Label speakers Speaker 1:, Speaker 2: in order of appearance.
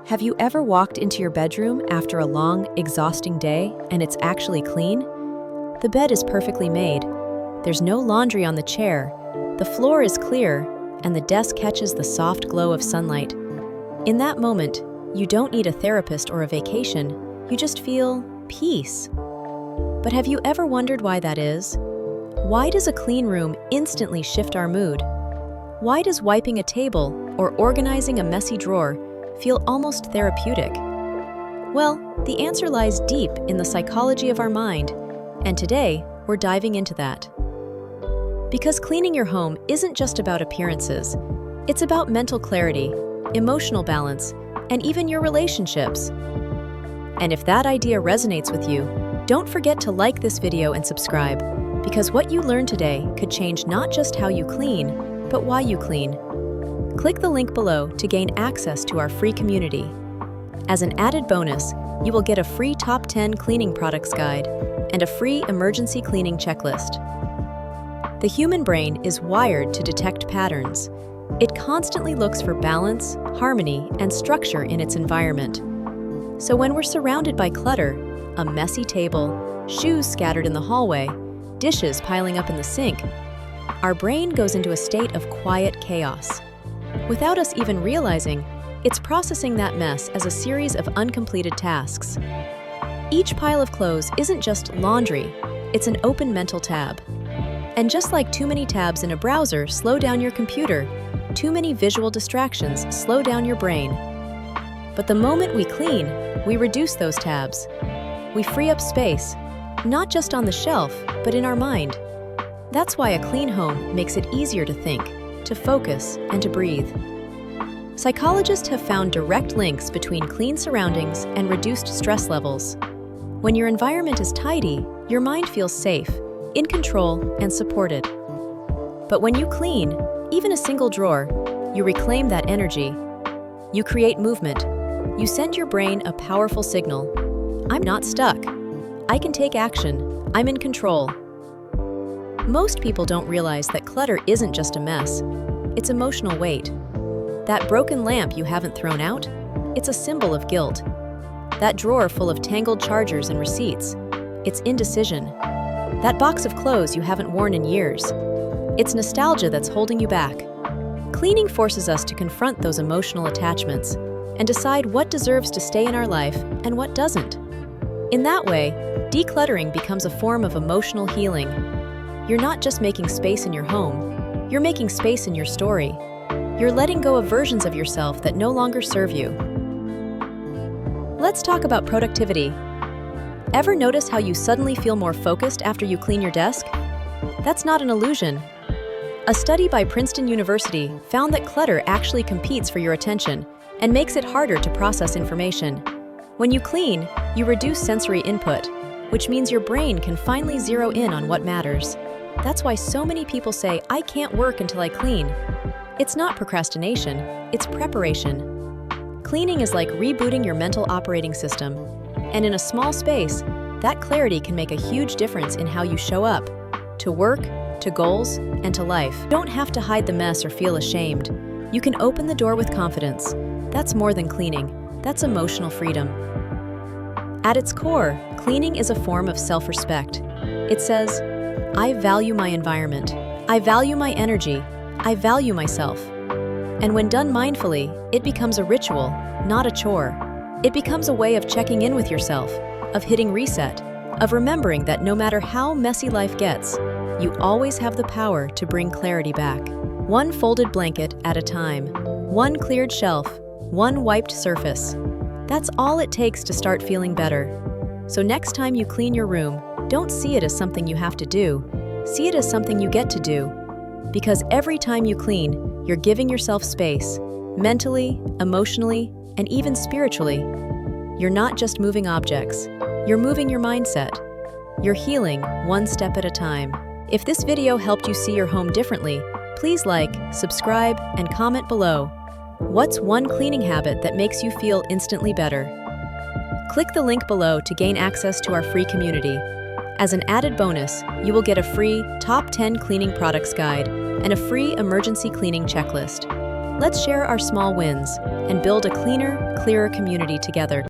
Speaker 1: Have you ever walked into your bedroom after a long, exhausting day and it's actually clean? The bed is perfectly made. There's no laundry on the chair. The floor is clear, and the desk catches the soft glow of sunlight. In that moment, you don't need a therapist or a vacation. You just feel peace. But have you ever wondered why that is? Why does a clean room instantly shift our mood? Why does wiping a table or organizing a messy drawer feel almost therapeutic? Well, the answer lies deep in the psychology of our mind, and today we're diving into that. Because cleaning your home isn't just about appearances, it's about mental clarity, emotional balance, and even your relationships. And if that idea resonates with you, don't forget to like this video and subscribe, because what you learn today could change not just how you clean, but why you clean. Click the link below to gain access to our free community. As an added bonus, you will get a free top 10 cleaning products guide and a free emergency cleaning checklist. The human brain is wired to detect patterns. It constantly looks for balance, harmony, and structure in its environment. So when we're surrounded by clutter, a messy table, shoes scattered in the hallway, dishes piling up in the sink, our brain goes into a state of quiet chaos. Without us even realizing, it's processing that mess as a series of uncompleted tasks. Each pile of clothes isn't just laundry, it's an open mental tab. And just like too many tabs in a browser slow down your computer, too many visual distractions slow down your brain. But the moment we clean, we reduce those tabs. We free up space, not just on the shelf, but in our mind. That's why a clean home makes it easier to think, to focus, and to breathe. Psychologists have found direct links between clean surroundings and reduced stress levels. When your environment is tidy, your mind feels safe, in control, and supported. But when you clean, even a single drawer, you reclaim that energy. You create movement. You send your brain a powerful signal. I'm not stuck. I can take action. I'm in control. Most people don't realize that clutter isn't just a mess. It's emotional weight. That broken lamp you haven't thrown out, it's a symbol of guilt. That drawer full of tangled chargers and receipts, it's indecision. That box of clothes you haven't worn in years, it's nostalgia that's holding you back. Cleaning forces us to confront those emotional attachments and decide what deserves to stay in our life and what doesn't. In that way, decluttering becomes a form of emotional healing. You're not just making space in your home, you're making space in your story. You're letting go of versions of yourself that no longer serve you. Let's talk about productivity. Ever notice how you suddenly feel more focused after you clean your desk? That's not an illusion. A study by Princeton University found that clutter actually competes for your attention and makes it harder to process information. When you clean, you reduce sensory input, which means your brain can finally zero in on what matters. That's why so many people say, "I can't work until I clean." It's not procrastination, it's preparation. Cleaning is like rebooting your mental operating system. And in a small space, that clarity can make a huge difference in how you show up, to work, to goals, and to life. You don't have to hide the mess or feel ashamed. You can open the door with confidence. That's more than cleaning, that's emotional freedom. At its core, cleaning is a form of self-respect. It says, I value my environment, I value my energy, I value myself. And when done mindfully, it becomes a ritual, not a chore. It becomes a way of checking in with yourself, of hitting reset, of remembering that no matter how messy life gets, you always have the power to bring clarity back. One folded blanket at a time, one cleared shelf, one wiped surface. That's all it takes to start feeling better. So next time you clean your room, don't see it as something you have to do. See it as something you get to do. Because every time you clean, you're giving yourself space, mentally, emotionally, and even spiritually. You're not just moving objects, you're moving your mindset. You're healing one step at a time. If this video helped you see your home differently, please like, subscribe, and comment below. What's one cleaning habit that makes you feel instantly better? Click the link below to gain access to our free community. As an added bonus, you will get a free Top 10 Cleaning Products Guide and a free emergency cleaning checklist. Let's share our small wins and build a cleaner, clearer community together.